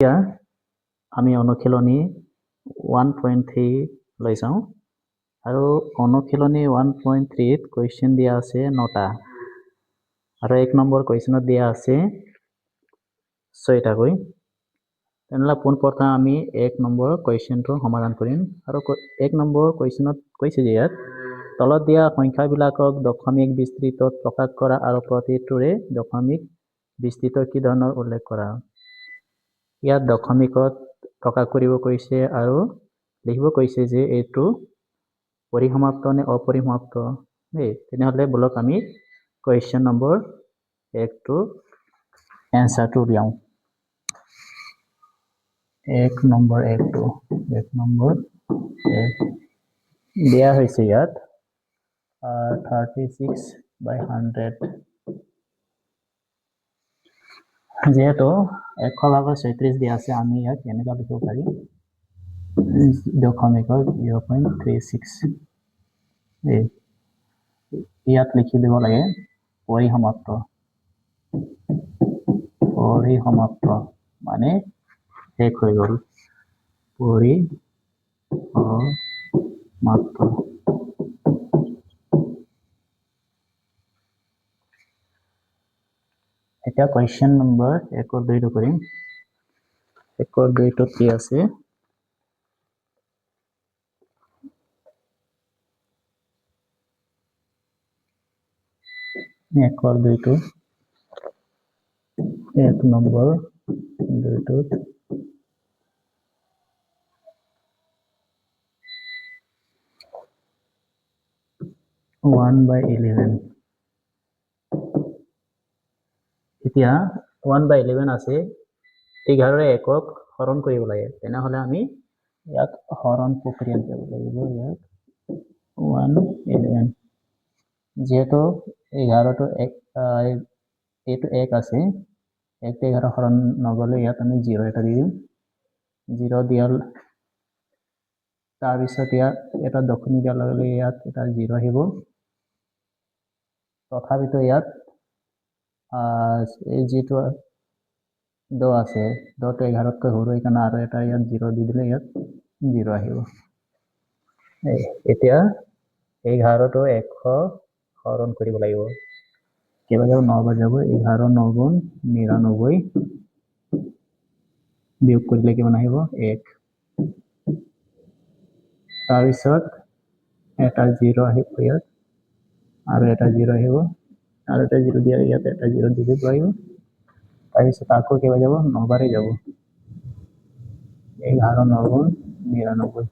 এতিয়া আমি অনুশীলনী 1.3 লৈ যাওঁ আৰু অনুশীলনী 1.3 ত কুৱেশ্যন দিয়া আছে 9টা আৰু 1 নম্বৰ কুৱেশ্যনত দিয়া আছে 6টাকৈ। তেনেহ'লে পোনপ্ৰথমে আমি 1 নম্বৰ কুৱেশ্যনটো সমাধান কৰিম আৰু 1 নম্বৰ কুৱেশ্যনত কৈছে যে ইয়াত তলত দিয়া সংখ্যাবিলাকক দশমিক বিস্তৃতত প্ৰকাশ কৰা আৰু প্ৰতিটোৰে দশমিক বিস্তৃত কি ধৰণৰ উল্লেখ কৰা। ইয়াত দশমিকত প্ৰকাশ কৰিব কৈছে আৰু লিখিব কৈছে যে এইটো পৰিসমাপ্ত নে অপৰিসমাপ্ত। তেনেহ'লে বলক আমি কুৱেশ্যন নম্বৰ 1টো এনসাৰটো উলিয়াওঁ। 1 নম্বৰ 1টো 1 নম্বৰ 1 দিয়া হৈছে ইয়াত 36/100 যেহেতু 100/36 দিয়া আছে আমি ইয়াত এনেকুৱা লিখিব পাৰি দশমিকৰ 0.36 ইয়াত লিখি দিব লাগে পৰিসমাপ্ত মানে শেষ হৈ গ'ল পৰিসমাপ্ত। এতিয়া কুৱেশ্যন নম্বৰ 1 ৰ 2টো কৰিম। 1 ৰ 2টোত কি আছে 1 ৰ 2টো 1 নম্বৰ 2টোত 1/11 এতিয়া 1/11 আছে 11ৰে 1ক হৰণ কৰিব লাগে। তেনেহ'লে আমি ইয়াত হৰণ প্ৰক্ৰিয়া কৰিব লাগিব। ইয়াত 1/11 যেহেতু 11টো 1 এইটো 1 আছে 1 তে 11 হৰণ নগ'লে ইয়াত আমি 0 এটা দি দিম 0 দিয়াৰ তাৰপিছত ইয়াত এটা দশমিক দিয়াৰ লগে লগে ইয়াত এটা 0 আহিব। তথাপিতো ইয়াত এই যিটো 10 আছে 10টো 11তকৈ সৰু সেইকাৰণে আৰু এটা ইয়াত 0 দি দিলে ইয়াত 0 আহিব। এতিয়া 11টো 100 হৰণ কৰিব লাগিব। কেইবাৰ যাব 9 বাৰ যাব 11 9 গুণ 99 বিয়োগ কৰিলে কিমান আহিব 1 তাৰপিছত এটা 0 আহিব ইয়াত আৰু এটা 0 আহিব আৰু এটা 0 দিয়া ইয়াত এটা 0 দি দিব লাগিব। তাৰপিছত আকৌ কেইবাৰ যাব 9 বাৰে যাব 11 9 গুণ 99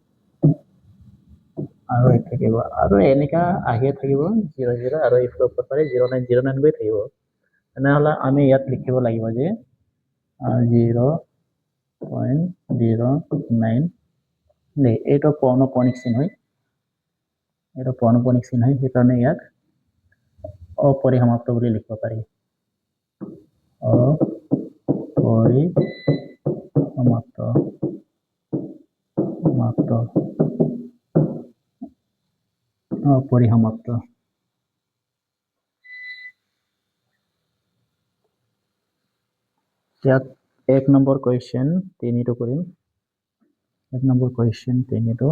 আৰু এক থাকিব আৰু এনেকা আহিয়ে থাকিব 0 0 আৰু এইফালৰ পৰা 0.09 গৈ থাকিব। তেনেহ'লে আমি ইয়াত লিখিব লাগিব যে 0.09 এইটো পৌনঃপুনিক চিহ্ন হয় সেইকাৰণে ইয়াক অপৰিসমাপ্ত বুলি লিখিব পাৰি। অপৰিসমাপ্ত ইয়াত 1 নম্বৰ কুৱেশ্যন 3টো কৰিম। 1 নম্বৰ কুৱেশ্যন 3টো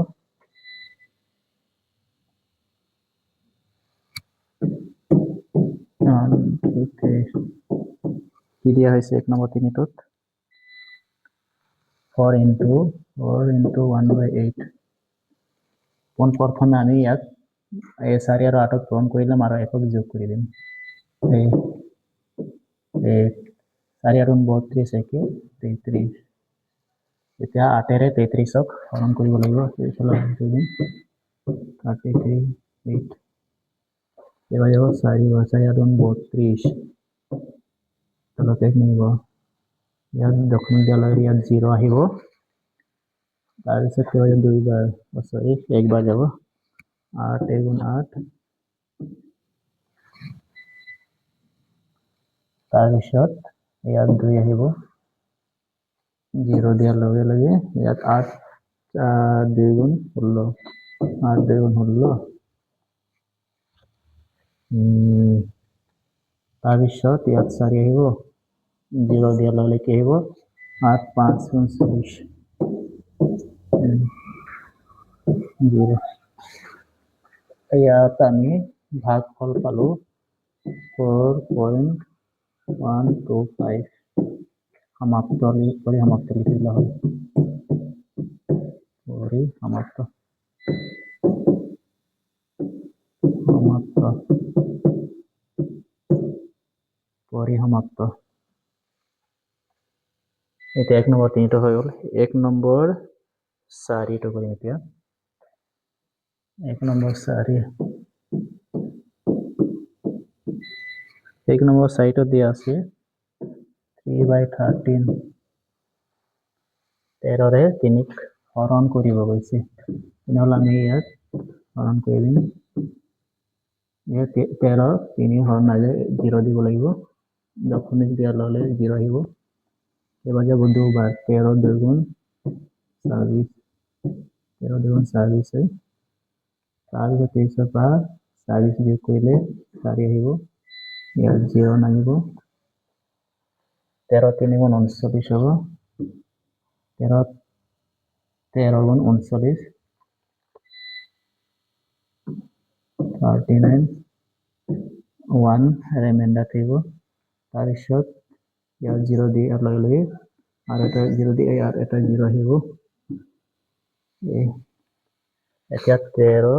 কি দিয়া হৈছে 1 নম্বৰ 3টোত 4 into 1/8 পোনপ্ৰথমে আমি ইয়াক 4 আৰু 8ক পূৰণ কৰি ল'ম আৰু 1ক যোগ কৰি দিম 4 আৰু 32 একে 33 এতিয়া 8ৰে 33ক হৰণ কৰিব লাগিব। এইফালে 33 8 এবাৰ যাব 4 আৰু 32 তলতে নিব ইয়াত দশমিক দিয়াৰ লগে ইয়াত 0 আহিব। তাৰপিছত কেইবাৰ 2বাৰ সৰি 1বাৰ যাব 8 গুণ 8 তাৰপিছত ইয়াত 2 আহিব 0 দিয়াৰ লগে লগে ইয়াত 8 2 গুণ 16 8 2 গুণ 16 তাৰপিছত ইয়াত 4 আহিব 0 দিয়াৰ লগে লগে কি আহিব 8 5 40 0 ইয়াত আমি ভাগফল পালো 4.125 সমাপ্ত লিখিলে হ'ল সমাপ্ত এতিয়া 1 নম্বৰ 3টো হৈ গ'ল 1 নম্বৰ 4টো কৰিম এতিয়া 1 নম্বৰ 4 1 নম্বৰ 4টো দিয়া আছে 3/13 13ৰে 3ক হৰণ কৰিব গৈছে তেনেহ'লে আমি ইয়াত হৰণ কৰি দিম ইয়াত 13 3 হৰণ নাযায় 0 দিব লাগিব দশমিক দিয়াৰ লগে 0 আহিব এবাৰ যাব 2 বাৰ 13 2 40 13 2 40 হয় 40 23 পৰা 40 যোগ কৰিলে 4 আহিব ইয়াত 0 নাহিব 13 3 গুণ 39 হ'ব 13 13 গুণ 39 39 1 ৰিমাইণ্ডাৰ থাকিব তাৰপিছত ইয়াত 0 দি ইয়াৰ লগে আৰু এটা 0 দি ইয়াত এটা 0 আহিব এতিয়া 13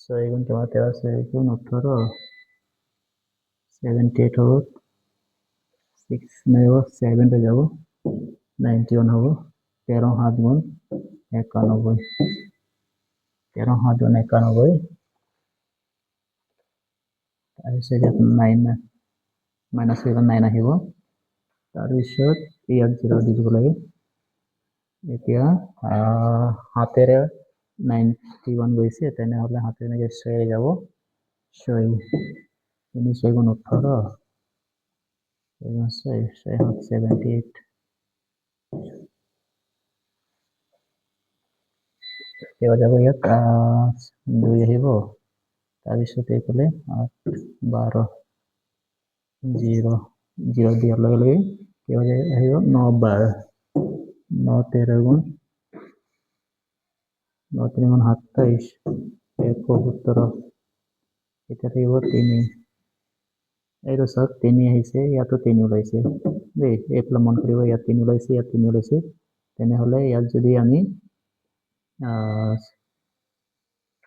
6 গুণ 13 6 গুণ 18 78 হ'ব 6 নাইব 7 যাব 91 হ'ব 13 7 গুণ 91 13 7 গুণ 91 তাৰপিছত ইয়াত 9 মাইনাছ কৰিলে 9 আহিব তাৰপিছত ইয়াত 0 দি দিব লাগে এতিয়া হাতেৰে 91 গৈছে তেনেহ'লে হাতেৰে 6 যাব 6 তিনি 6 গুণ 18 78 এবাৰ যাব ইয়াত 2 আহিব তাৰপিছত এইফালে 8 12 0 0 দিয়াৰ লগে কি আহিব 9 12 9 13 গুণ 9 3 গুণ 27 71 এটা থাকিব 3 এইটো চাওক 3 আহিছে ইয়াতো 3 ওলাইছে দেই এইফালে মন কৰিব ইয়াত 3 ওলাইছে ইয়াত 3 ওলাইছে তেনেহ'লে ইয়াত যদি আমি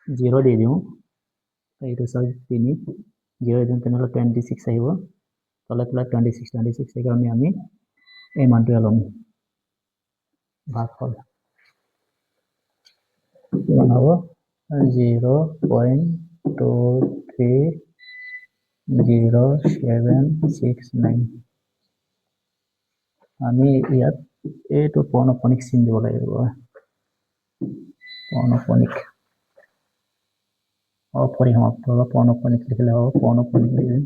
0 দি দিওঁ এইটো চাওক 3 0 দিওঁ তেনেহ'লে 26 আহিব তলে 26 সেইকাৰণে আমি এই মানটোৱে ল'ম ভাগফল কিমান হ'ব 0.230769 আমি ইয়াত এইটো পৌনঃপুনিক চিন দিব লাগিব পৌনঃপুনিক অপরিসমাপ্ত বা পৌনঃপুনিক লিখলে হবে পৌনঃপুনিক লিখবেন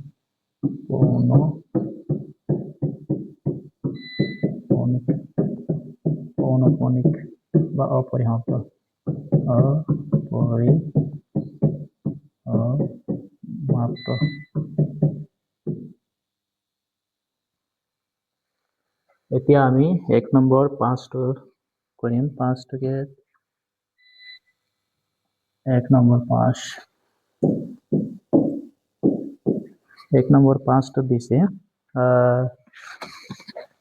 পৌনঃপুনিক বা অপরিসমাপ্ত অপরিসমাপ্ত এতিয়া আমি 1 নম্বৰ 5টো কৰিম 5টোকে 1 নম্বৰ 5 1 নম্বৰ 5টো দিছে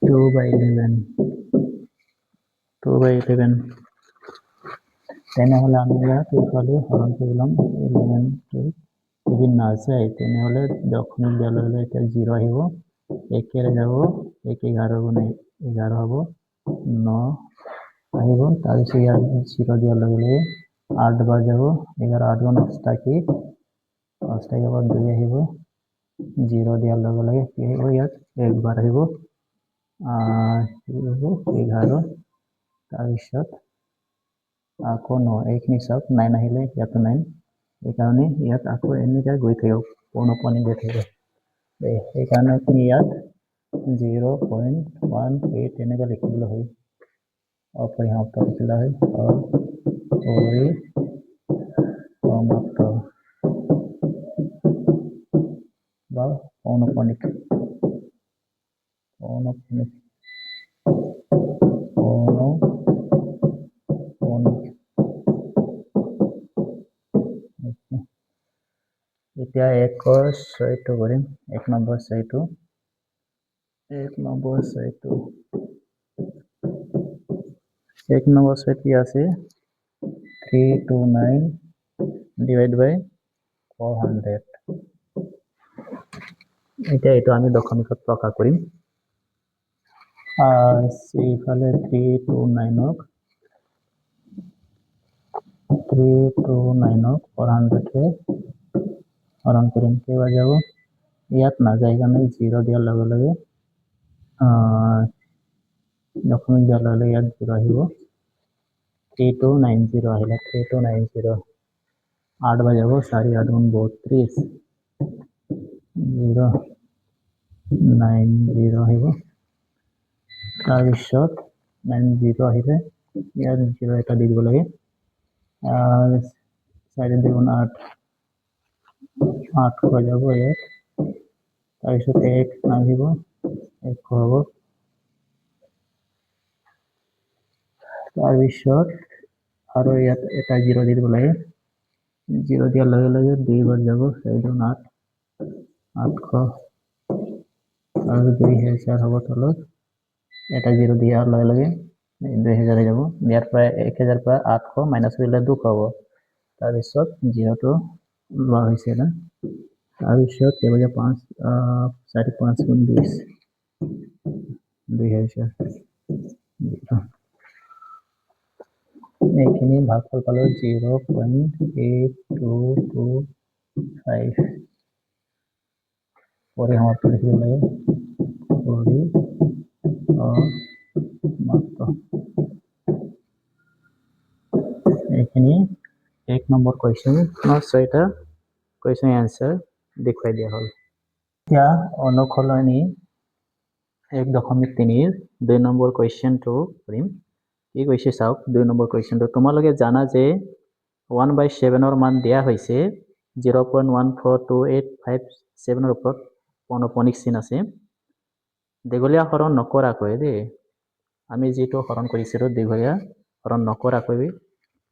2/11 তেনেহ'লে আমি ইয়াত এইফালে হৰণ কৰি ল'ম 11টো যদি নাযায় তেনেহ'লে দশমিক দিয়াৰ লগে এতিয়া 0 আহিব 1 যাব 1 11 গুণ 11 হ'ব 9 আহিব তাৰপিছত ইয়াত 0 দিয়াৰ লগে 8 বাৰ যাব 11 8 গুণ 88 আবাৰ 2 আহিব 0 দিয়াৰ লগে কি আহিব ইয়াত 1 বাৰ আহিব 11 তাৰপিছত আকৌ 9 এইখিনি চাওক 9 আহিলে ইয়াতো 9 এইকাৰণে ইয়াত আকৌ এনেকৈ গৈ থাকিব পৌনঃপুনিক গৈ থাকিব সেইকাৰণে আপুনি ইয়াত 0.18 এনেকৈ লিখিবলৈ হয় অপৰিসমাপ্ত লিখিলে হয় অপৰিসমাপ্ত বা পৌনঃপুনিক পৌনঃপুনিক। এতিয়া 1 6টো কৰিম 1 নম্বৰ 6টো 1 নম্বৰ 6টো 1 নম্বৰ 6 কি আছে 329 divided by 400 এতিয়া এইটো আমি দশমিকত প্ৰকাশ কৰিম এইফালে 329ক 400 হৰণ কৰিম কেইবাৰ যাব ইয়াত নাযায় কাৰণে 0 দিয়াৰ লগে লগে দশমিক দিয়াৰ লগে লগে ইয়াত 0 আহিব 3290 আহিলে 3290 8 বাৰ যাব 4 8 32 0 90 আহিব তাৰপিছত 90 আহিলে ইয়াত 0 এটা দি দিব লাগে 4 2 8 8 হৈ যাব ইয়াত তাৰপিছত 1 আহিব 1 হ'ব তাৰপিছত আৰু ইয়াত এটা 0 দি দিব লাগে 0 দিয়াৰ লগে লগে 2 বাৰ যাব 4 2 8 800 আৰু 2000 হ'ব তলত এটা 0 দিয়াৰ লগে লগে 2000 যাব ইয়াৰ পৰা 1000 পৰা 800 মাইনাস কৰিলে 200 হ'ব তাৰপিছত 0টো লোৱা হৈছে না তাৰপিছত কেইবাৰ 5 4 5 গুণ 20 2000 এইখিনি ভাগফল পালো 0.8225 পরে সমাপ্ত লিখিব লাগে সমাপ্ত এইখিনি 1 নম্বৰ কুৱেশ্যনৰ 6টা কুৱেশ্যন এনসাৰ দেখুৱাই দিয়া হ'ল এতিয়া অনুসলনি 1.3 2 নম্বৰ কুৱেশ্যনটো কৰিম কি কৈছে চাওক 2 নম্বৰ কুৱেশ্যনটো তোমালোকে জানা যে 1/7 ৰ মান দিয়া হৈছে 0.14285 ৰ ওপৰত পৌনঃপুনিক চিন আছে দীঘলীয়া হৰণ নকৰাকৈ দেই আমি যেটো হৰণ কৰিছিলো দীঘলীয়া হৰণ নকৰাকৈ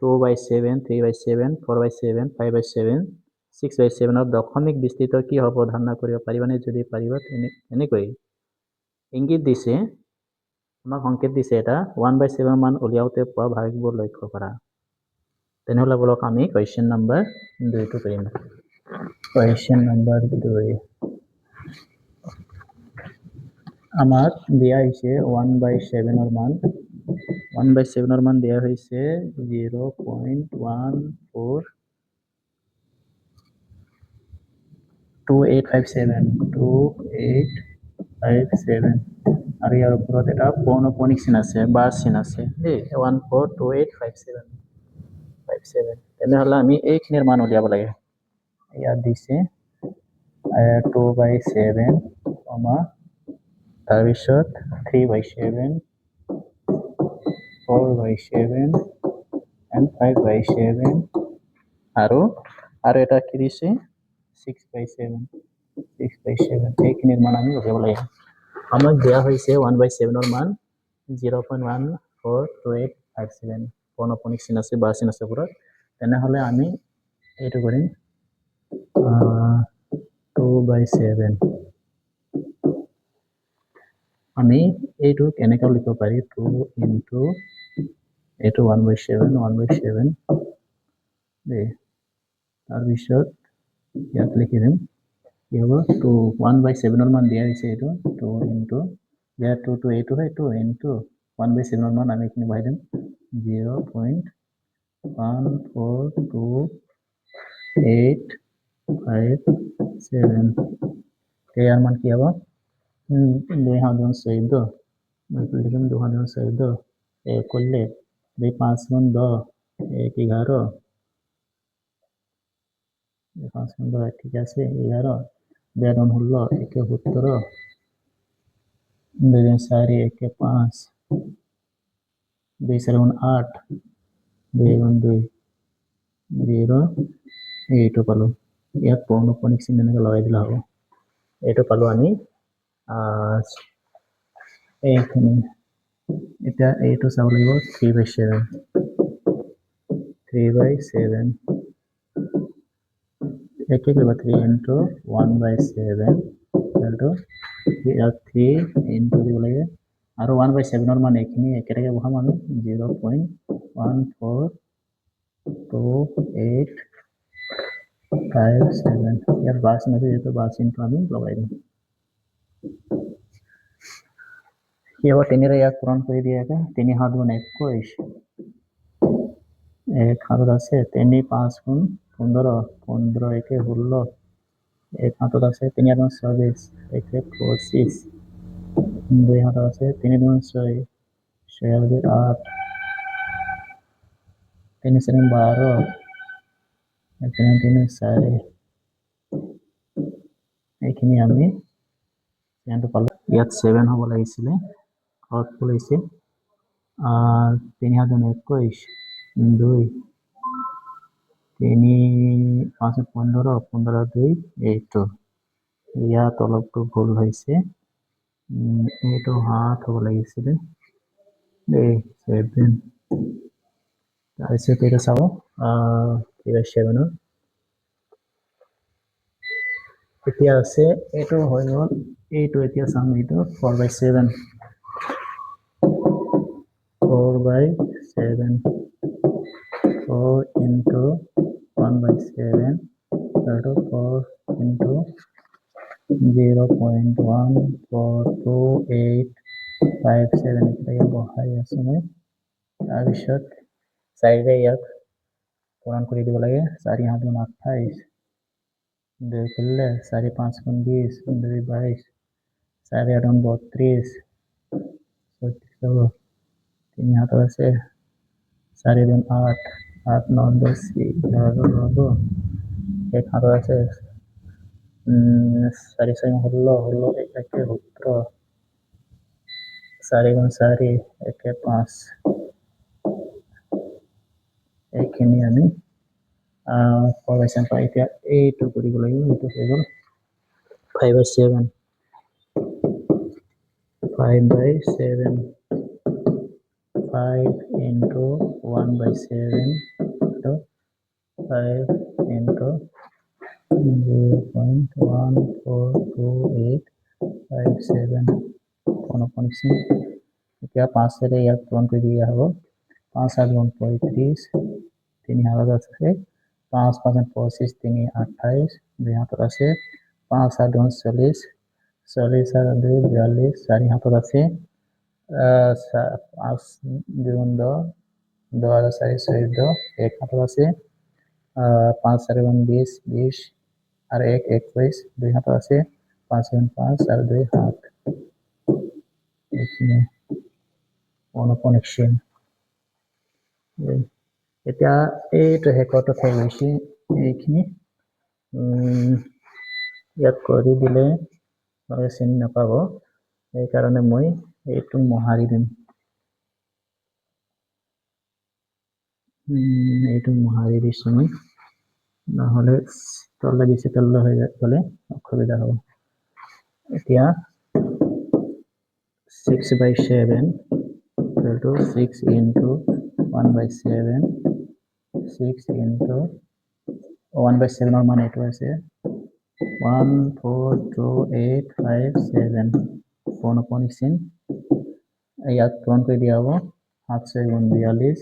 2/7 3/7 4/7 5/7 6/7 ৰ দশমিক বিস্তৃত কি হ'ব ধাৰণা কৰিব পাৰিবানে যদি পাৰিবা এনেকৈ ইংগিত দিছে আমাক সংকেত দিছে এটা 1/7 মান উলিয়াওতে পোৱা ভাগবোৰ লক্ষ্য কৰা তেনেহলে বলক আমি কোৱেশ্চন নম্বৰ 2 টো কৰিম কোৱেশ্চন নম্বৰ 2 আমাৰ দিয়া হয়েছে 1/7 ৰ মান 1/7 ৰ মান দিয়া হয়েছে 0.14285 আৰু ইয়াৰ ওপৰত এটা পৌনঃপুনিক চিন আছে বাৰ চিন আছে দেই 142857 তেনেহলে আমি এইখিনিৰ মান উলিয়াব লাগে ইয়াত দিছে 2/7 তাৰপিছত 3/7 4/7 and 5/7 আৰু এটা কি দিছে 6/7 এইখিনিৰ মান আমি উলিয়াব লাগে আমাক দিয়া হৈছে 1/7 ৰ মান 0.14285 পৌনঃপুনিক চিন আছে বাৰ চিন আছে ওপৰত তেনেহলে আমি এইটো কৰিম 2/7 আমি এইটো কেনেকৈ লিখিব পাৰি 2 into এইটো 1/7 দেই তাৰপিছত ইয়াত লিখি দিম কি হ'ব 1/7 ৰ মান দিয়া হৈছে এইটো 2 into ইয়াত 2 to 8 হয় 2 into 1/7 ৰ মান আমি এখানে বহাই দিম 0.14287 ইয়াৰ মান কি হ'ব 214 লিখিম 214 করলে 2 5 গুণ 10 1 11 5 গুণ 10 ঠিক আছে 11 2 গুণ 16 1 17 2 গুণ 4 1 5 2 4 গুণ 8 2 গুণ 2 0 এইটো পালো ইয়াত পৌনঃপুনিক চিন এনেকৈ লগাই দিলে হ'ব এইটো পালো আমি এইখিনি এতিয়া এইটো চাব লাগিব 3/7 3/7 একে কৰিব 3 into 1/7 ইকুৱেলটো ইয়াত 3 into দিব লাগে আৰু 1/7 ৰ মান এইখিনি একেলগে বহাম আমি 0.142857 ইয়াত বাছ নাছিল যেহেতু বাছ ইনটো আমি লগাই দিম কি হ'ব 3 ৰে ইয়াক পূৰণ কৰি দিয়াকে 3 7 গুণ 21 এক হাতত আছে 3 5 গুণ 15 15 একে 16 এক হাতত আছে 3 আর 24 একে 25 2 হাতত আছে 3 2 6 6 আর 2 8 3 4 12 3 3 4 এইখিনি আমি ইয়াতে পালো ইয়াত 7 হ'ব লাগিছিল আউটপুট হৈছে 3 হাজার 21 2 3 5 15 15 2 8 ইয়াত অলপটো ভুল হৈছে এইটো হাত হ'ব লাগিছিল 7 তাৰপিছত এটা চাব 7 এতিয়া আছে এইটো হৈ গ'ল এইটো এতিয়া চাম এইটো 4/7 4/7 4 into 1/7 equal to 4 into 0.142857 এতিয়া বহাই আছো মই তাৰপিছত চাইডে ইয়াক পূৰণ কৰি দিব লাগে 4 7 গুণ 28 2 করলে 4 5 গুণ 20 2 22 4 8 গুণ 32 3 হাতত আছে 4 গুণ 8 8 9 10 11 12 এক হাতত আছে 4 6 16 16 একে 17 4 গুণ 4 একে 5 এইখিনি আমি 4/7 এতিয়া এইটো কৰিব লাগিব এইটো হৈ গ'ল 5/7 5/7 5 into 1/7 so 5 into 0.142857 কোনপনিছি এতিয়া 5 ৰে ইয়াক পূৰণ কৰি দিয়া হ'ব 5 7 গুণ 35 3 হাতত আছে 5 5 25 3 28 2 হাতত আছে 5 7 গুণ 40 40 আর 2 42 4 হাতত আছে 5 2 গুণ 10 10 আর 4 14 এক হাতত আছে 5 4 গুণ 20 20 আর 1 21 2 হাতত আছে 5 গুণ 5 আর 2 হাত এইখিনি কানেকশন এতিয়া এইটো হেকটো হৈ গৈছে এইখিনি ইয়াত কৰি দিলে মানে চিনি নাপাব এই কাৰণে মই এইটো মহাৰি দিম এইটো মহাৰি দিছো মই নহলে তললে বেছি তললে হৈ গলে অসুবিধা হ'ব এতিয়া 6/7 equal to 6 into 1/7 6 into 1/7 or মান এইটো আছে 14287 কোন পনিছিন ইয়াত পূৰণ কৰি দিয়া হ'ব 7 6 গুণ 42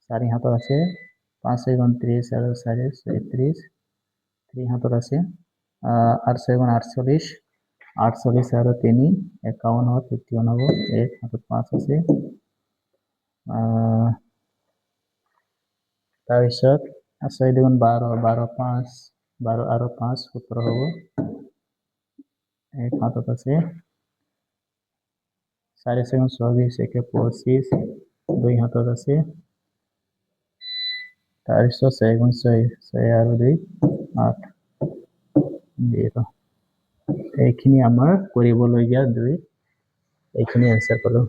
4 হাতত আছে 5 6 গুণ 30 আৰু 4 36 3 হাতত আছে 8 6 গুণ 48 48 আৰু 3 51 হ'ব 51 হ'ব 1 হাতত 5 আছে তাৰপিছত 6 2 গুণ 12 12 5 12 আৰু 5 17 হ'ব 1 হাতত আছে 4 6 গুণ 24 একে 25 2 হাতত আছে তাৰপিছত 6 গুণ 6 6 আৰু 2 8 0 এইখিনি আমাৰ কৰিবলগীয়া 2 এইখিনি এনসাৰ পালো